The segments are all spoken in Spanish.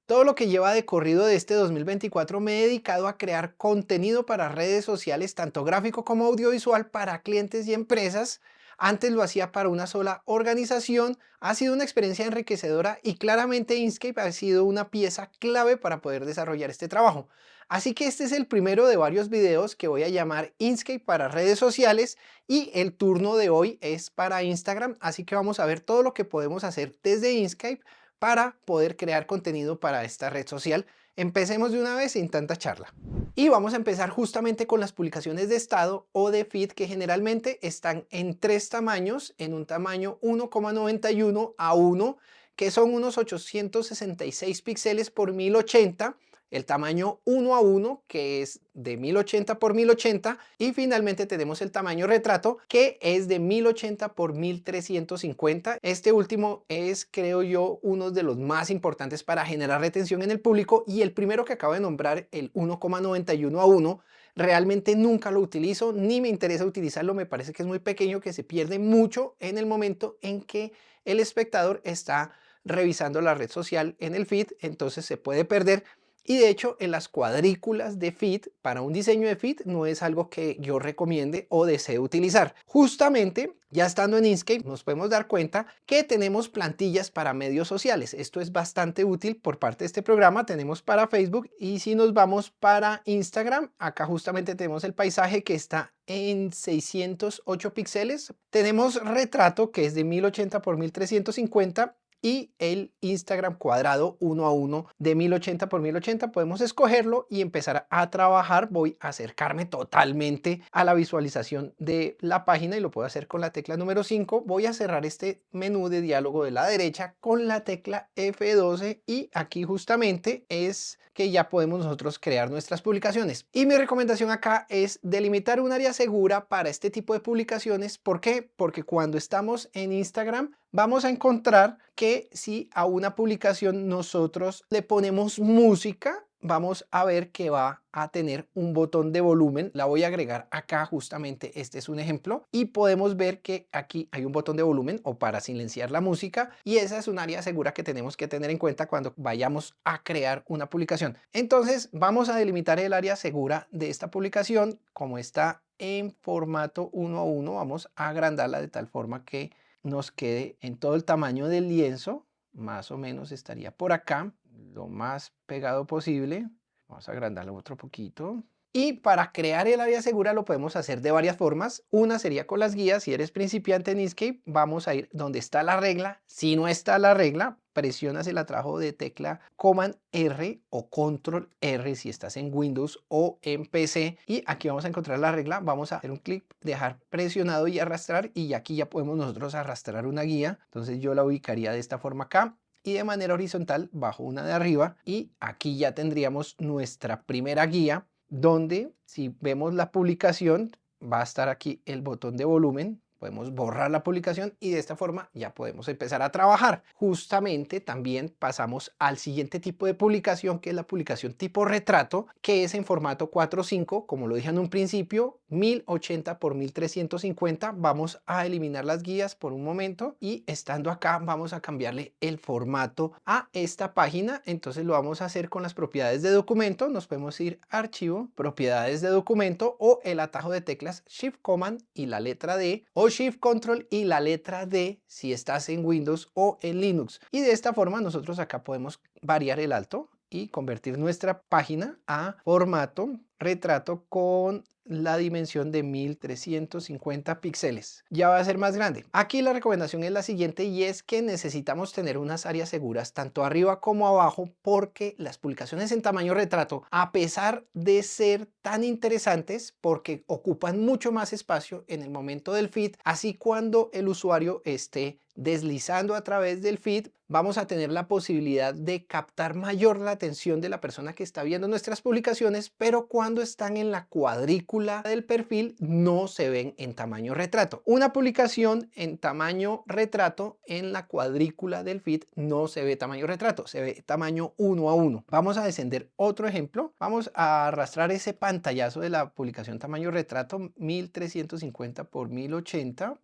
Todo lo que lleva de corrido de este 2024 me he dedicado a crear contenido para redes sociales, tanto gráfico como audiovisual, para clientes y empresas. Antes lo hacía para una sola organización. Ha sido una experiencia enriquecedora y claramente Inkscape ha sido una pieza clave para poder desarrollar este trabajo. Así que este es el primero de varios videos que voy a llamar Inkscape para redes sociales y el turno de hoy es para Instagram. Así que vamos a ver todo lo que podemos hacer desde Inkscape para poder crear contenido para esta red social. Empecemos de una vez sin tanta charla. Y vamos a empezar justamente con las publicaciones de estado o de feed, que generalmente están en tres tamaños, en un tamaño 1,91 a 1, que son unos 866 píxeles por 1080, el tamaño 1 a 1, que es de 1080 por 1080, y finalmente tenemos el tamaño retrato, que es de 1080 por 1350. Este último es, creo yo, uno de los más importantes para generar retención en el público, y el primero que acabo de nombrar, el 1,91 a 1, realmente nunca lo utilizo, ni me interesa utilizarlo. Me parece que es muy pequeño, que se pierde mucho en el momento en que el espectador está revisando la red social en el feed, entonces se puede perder. Y de hecho, en las cuadrículas de feed, para un diseño de feed, no es algo que yo recomiende o desee utilizar. Justamente, ya estando en Inkscape, nos podemos dar cuenta que tenemos plantillas para medios sociales. Esto es bastante útil por parte de este programa. Tenemos para Facebook, y si nos vamos para Instagram, acá justamente tenemos el paisaje que está en 608 píxeles. Tenemos retrato, que es de 1080 por 1350, y el Instagram cuadrado 1 a 1 de 1080 por 1080. Podemos escogerlo y empezar a trabajar. Voy a acercarme totalmente a la visualización de la página y lo puedo hacer con la tecla número 5. Voy a cerrar este menú de diálogo de la derecha con la tecla F12, y aquí justamente es que ya podemos nosotros crear nuestras publicaciones. Y mi recomendación acá es delimitar un área segura para este tipo de publicaciones. ¿Por qué? Porque cuando estamos en Instagram vamos a encontrar que si a una publicación nosotros le ponemos música, vamos a ver que va a tener un botón de volumen. La voy a agregar acá, justamente este es un ejemplo, y podemos ver que aquí hay un botón de volumen o para silenciar la música, y esa es un área segura que tenemos que tener en cuenta cuando vayamos a crear una publicación. Entonces vamos a delimitar el área segura de esta publicación. Como está en formato 1 a 1, vamos a agrandarla de tal forma que nos quede en todo el tamaño del lienzo. Más o menos estaría por acá, lo más pegado posible. Vamos a agrandarlo otro poquito. Y para crear el área segura lo podemos hacer de varias formas. Una sería con las guías. Si eres principiante en Inkscape, vamos a ir donde está la regla. Si no está la regla, presionas el atajo de tecla Command R o Control R si estás en Windows o en PC, y aquí vamos a encontrar la regla. Vamos a hacer un clic, dejar presionado y arrastrar, y aquí ya podemos nosotros arrastrar una guía. Entonces yo la ubicaría de esta forma acá, y de manera horizontal bajo una de arriba, y aquí ya tendríamos nuestra primera guía, donde si vemos la publicación va a estar aquí el botón de volumen. Podemos borrar la publicación y de esta forma ya podemos empezar a trabajar. Justamente también pasamos al siguiente tipo de publicación, que es la publicación tipo retrato, que es en formato 4:5, como lo dije en un principio, 1080 por 1350. Vamos a eliminar las guías por un momento, y estando acá vamos a cambiarle el formato a esta página. Entonces lo vamos a hacer con las propiedades de documento. Nos podemos ir a archivo, propiedades de documento, o el atajo de teclas Shift Command y la letra D, o Shift Control y la letra D si estás en Windows o en Linux. Y de esta forma nosotros acá podemos variar el alto y convertir nuestra página a formato retrato con la dimensión de 1350 píxeles. Ya va a ser más grande. Aquí la recomendación es la siguiente, y es que necesitamos tener unas áreas seguras tanto arriba como abajo, porque las publicaciones en tamaño retrato, a pesar de ser tan interesantes porque ocupan mucho más espacio en el momento del feed, así cuando el usuario esté deslizando a través del feed, vamos a tener la posibilidad de captar mayor la atención de la persona que está viendo nuestras publicaciones, pero cuando están en la cuadrícula del perfil no se ven en tamaño retrato. Una publicación en tamaño retrato en la cuadrícula del feed no se ve tamaño retrato, se ve tamaño 1 a 1. Vamos a descender otro ejemplo. Vamos a arrastrar ese pantallazo de la publicación tamaño retrato 1350 por 1080.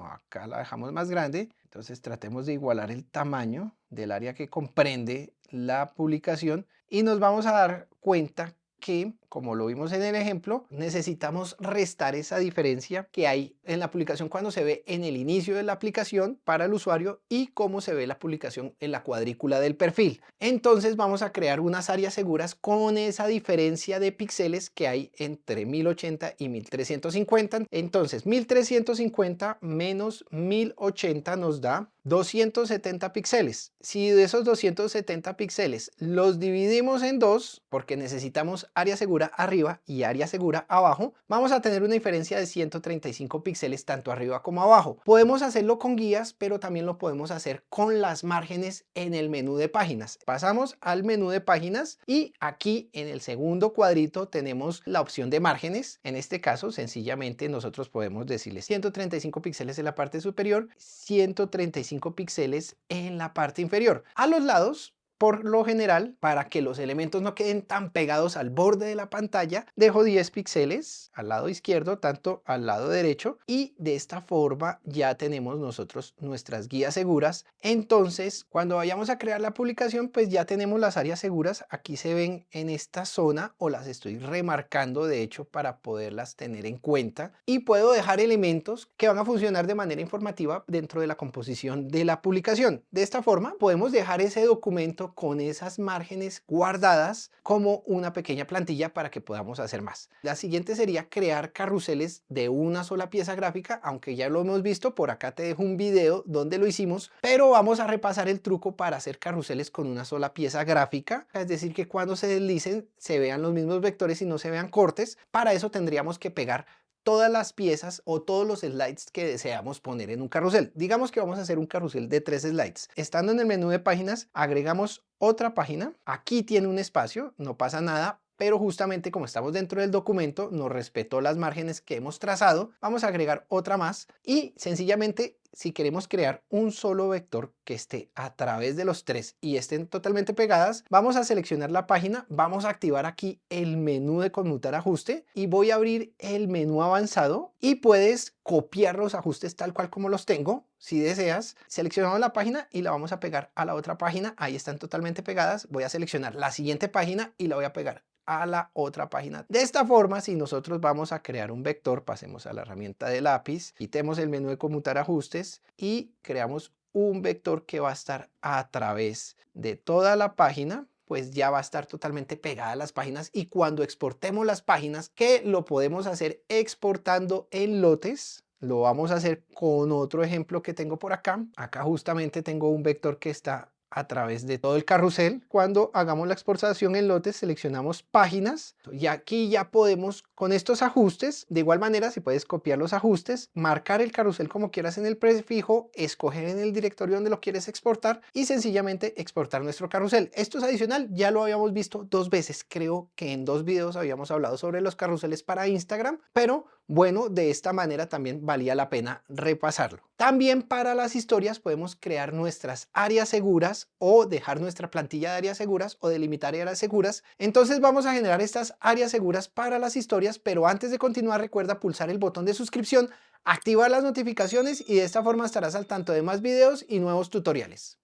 Acá la dejamos más grande, entonces tratemos de igualar el tamaño. del área que comprende la publicación y nos vamos a dar cuenta que, como lo vimos en el ejemplo, necesitamos restar esa diferencia que hay en la publicación cuando se ve en el inicio de la aplicación para el usuario y cómo se ve la publicación en la cuadrícula del perfil. Entonces vamos a crear unas áreas seguras con esa diferencia de píxeles que hay entre 1080 y 1350. Entonces 1350 menos 1080 nos da 270 píxeles. Si de esos 270 píxeles los dividimos en dos, porque necesitamos área segura arriba y área segura abajo, vamos a tener una diferencia de 135 píxeles tanto arriba como abajo. Podemos hacerlo con guías, pero también lo podemos hacer con las márgenes en el menú de páginas. Pasamos al menú de páginas y aquí en el segundo cuadrito tenemos la opción de márgenes. En este caso, sencillamente nosotros podemos decirle 135 píxeles en la parte superior, 135 píxeles en la parte inferior. A los lados, por lo general, para que los elementos no queden tan pegados al borde de la pantalla, dejo 10 píxeles al lado izquierdo, tanto al lado derecho, y de esta forma ya tenemos nosotros nuestras guías seguras. Entonces, cuando vayamos a crear la publicación, pues ya tenemos las áreas seguras. Aquí se ven en esta zona, o las estoy remarcando de hecho para poderlas tener en cuenta, y puedo dejar elementos que van a funcionar de manera informativa dentro de la composición de la publicación. De esta forma podemos dejar ese documento con esas márgenes guardadas como una pequeña plantilla para que podamos hacer más. La siguiente sería crear carruseles de una sola pieza gráfica, aunque ya lo hemos visto. Por acá te dejo un video donde lo hicimos, pero vamos a repasar el truco para hacer carruseles con una sola pieza gráfica, es decir, que cuando se deslicen se vean los mismos vectores y no se vean cortes. Para eso tendríamos que pegar todas las piezas o todos los slides que deseamos poner en un carrusel. Digamos que vamos a hacer un carrusel de 3 slides. Estando en el menú de páginas, agregamos otra página. Aquí tiene un espacio, no pasa nada, pero justamente como estamos dentro del documento, nos respetó las márgenes que hemos trazado. Vamos a agregar otra más y sencillamente, si queremos crear un solo vector que esté a través de los tres y estén totalmente pegadas, vamos a seleccionar la página, vamos a activar aquí el menú de conmutar ajuste y voy a abrir el menú avanzado y puedes copiar los ajustes tal cual como los tengo. Si deseas, seleccionamos la página y la vamos a pegar a la otra página. Ahí están totalmente pegadas. Voy a seleccionar la siguiente página y la voy a pegar a la otra página. De esta forma, si nosotros vamos a crear un vector, pasemos a la herramienta de lápiz, quitemos el menú de conmutar ajustes y creamos un vector que va a estar a través de toda la página, pues ya va a estar totalmente pegada a las páginas. Y cuando exportemos las páginas, que lo podemos hacer exportando en lotes, lo vamos a hacer con otro ejemplo que tengo por acá. Acá justamente tengo un vector que está a través de todo el carrusel. Cuando hagamos la exportación en lotes, seleccionamos páginas y aquí ya podemos, con estos ajustes, de igual manera, si puedes copiar los ajustes, marcar el carrusel como quieras en el prefijo, escoger en el directorio donde lo quieres exportar y sencillamente exportar nuestro carrusel. Esto es adicional, ya lo habíamos visto 2 veces, creo que en 2 videos habíamos hablado sobre los carruseles para Instagram, pero bueno, de esta manera también valía la pena repasarlo. También para las historias podemos crear nuestras áreas seguras o dejar nuestra plantilla de áreas seguras o delimitar áreas seguras. Entonces vamos a generar estas áreas seguras para las historias, pero antes de continuar recuerda pulsar el botón de suscripción, activar las notificaciones y de esta forma estarás al tanto de más videos y nuevos tutoriales.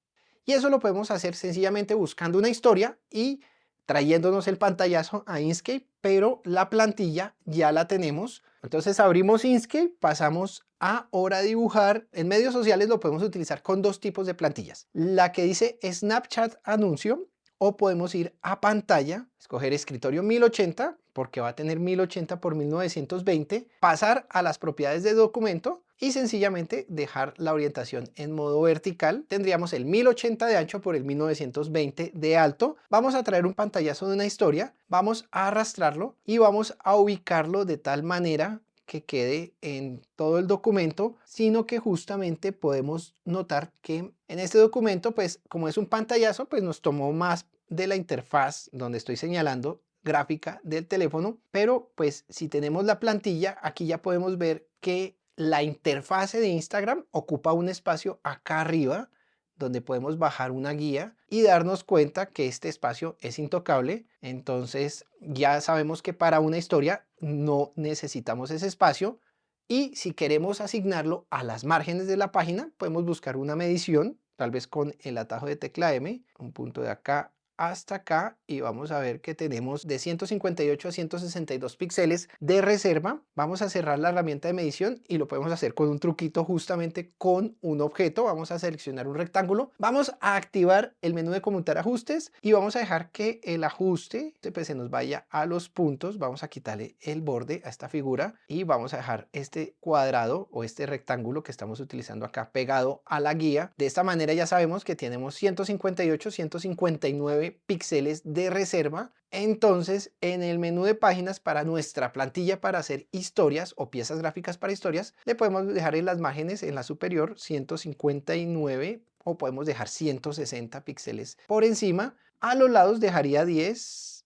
Y eso lo podemos hacer sencillamente buscando una historia y trayéndonos el pantallazo a Inkscape, pero la plantilla ya la tenemos. Entonces abrimos Inkscape, pasamos a ahora dibujar. En medios sociales lo podemos utilizar con 2 tipos de plantillas. La que dice Snapchat anuncio, o podemos ir a pantalla, escoger escritorio 1080 porque va a tener 1080 por 1920, pasar a las propiedades de documento y sencillamente dejar la orientación en modo vertical. Tendríamos el 1080 de ancho por el 1920 de alto. Vamos a traer un pantallazo de una historia, vamos a arrastrarlo y vamos a ubicarlo de tal manera que quede en todo el documento, sino que justamente podemos notar que en este documento, pues como es un pantallazo, pues nos tomó más de la interfaz donde estoy señalando gráfica del teléfono, pero pues si tenemos la plantilla, aquí ya podemos ver que la interfase de Instagram ocupa un espacio acá arriba, donde podemos bajar una guía y darnos cuenta que este espacio es intocable. Entonces ya sabemos que para una historia no necesitamos ese espacio. Y si queremos asignarlo a las márgenes de la página, podemos buscar una medición tal vez con el atajo de tecla M, un punto de acá hasta acá, y vamos a ver que tenemos de 158 a 162 píxeles de reserva. Vamos a cerrar la herramienta de medición y lo podemos hacer con un truquito, justamente con un objeto. Vamos a seleccionar un rectángulo, vamos a activar el menú de conmutar ajustes y vamos a dejar que el ajuste pues, se nos vaya a los puntos. Vamos a quitarle el borde a esta figura y vamos a dejar este cuadrado o este rectángulo que estamos utilizando acá pegado a la guía. De esta manera ya sabemos que tenemos 158, 159 píxeles de reserva. Entonces, en el menú de páginas para nuestra plantilla para hacer historias o piezas gráficas para historias, le podemos dejar en las márgenes en la superior 159 o podemos dejar 160 píxeles por encima. A los lados dejaría 10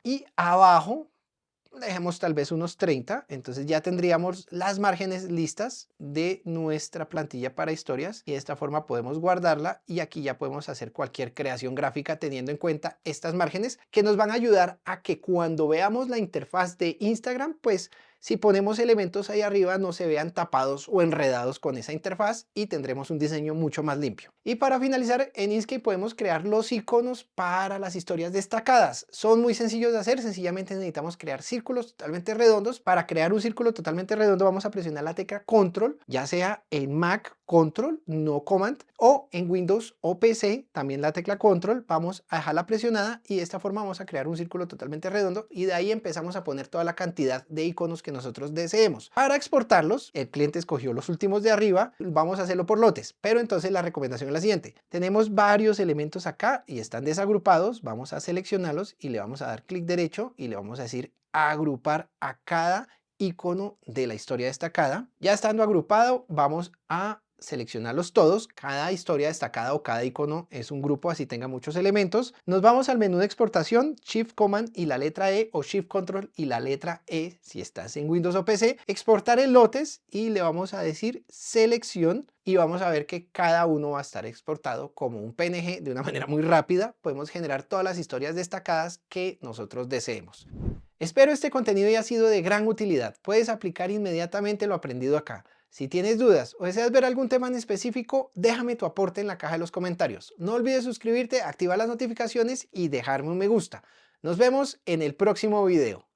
y abajo dejemos tal vez unos 30, entonces ya tendríamos las márgenes listas de nuestra plantilla para historias y de esta forma podemos guardarla y aquí ya podemos hacer cualquier creación gráfica teniendo en cuenta estas márgenes que nos van a ayudar a que cuando veamos la interfaz de Instagram, pues si ponemos elementos ahí arriba no se vean tapados o enredados con esa interfaz y tendremos un diseño mucho más limpio. Y para finalizar, en Inkscape podemos crear los iconos para las historias destacadas. Son muy sencillos de hacer, sencillamente necesitamos crear círculos totalmente redondos. Para crear un círculo totalmente redondo vamos a presionar la tecla Control, ya sea en Mac Control, no Command, o en Windows o PC, también la tecla Control, vamos a dejarla presionada y de esta forma vamos a crear un círculo totalmente redondo y de ahí empezamos a poner toda la cantidad de iconos que nosotros deseemos. Para exportarlos, el cliente escogió los últimos de arriba, vamos a hacerlo por lotes, pero entonces la recomendación es la siguiente. Tenemos varios elementos acá y están desagrupados, vamos a seleccionarlos y le vamos a dar clic derecho y le vamos a decir agrupar a cada icono de la historia destacada. Ya estando agrupado, vamos a seleccionarlos todos. Cada historia destacada o cada icono es un grupo, así tenga muchos elementos. Nos vamos al menú de exportación, Shift Command y la letra E o Shift Control y la letra E si estás en Windows o PC. Exportar en lotes y le vamos a decir selección y vamos a ver que cada uno va a estar exportado como un PNG de una manera muy rápida. Podemos generar todas las historias destacadas que nosotros deseemos. Espero este contenido haya sido de gran utilidad. Puedes aplicar inmediatamente lo aprendido acá. Si tienes dudas o deseas ver algún tema en específico, déjame tu aporte en la caja de los comentarios. No olvides suscribirte, activar las notificaciones y dejarme un me gusta. Nos vemos en el próximo video.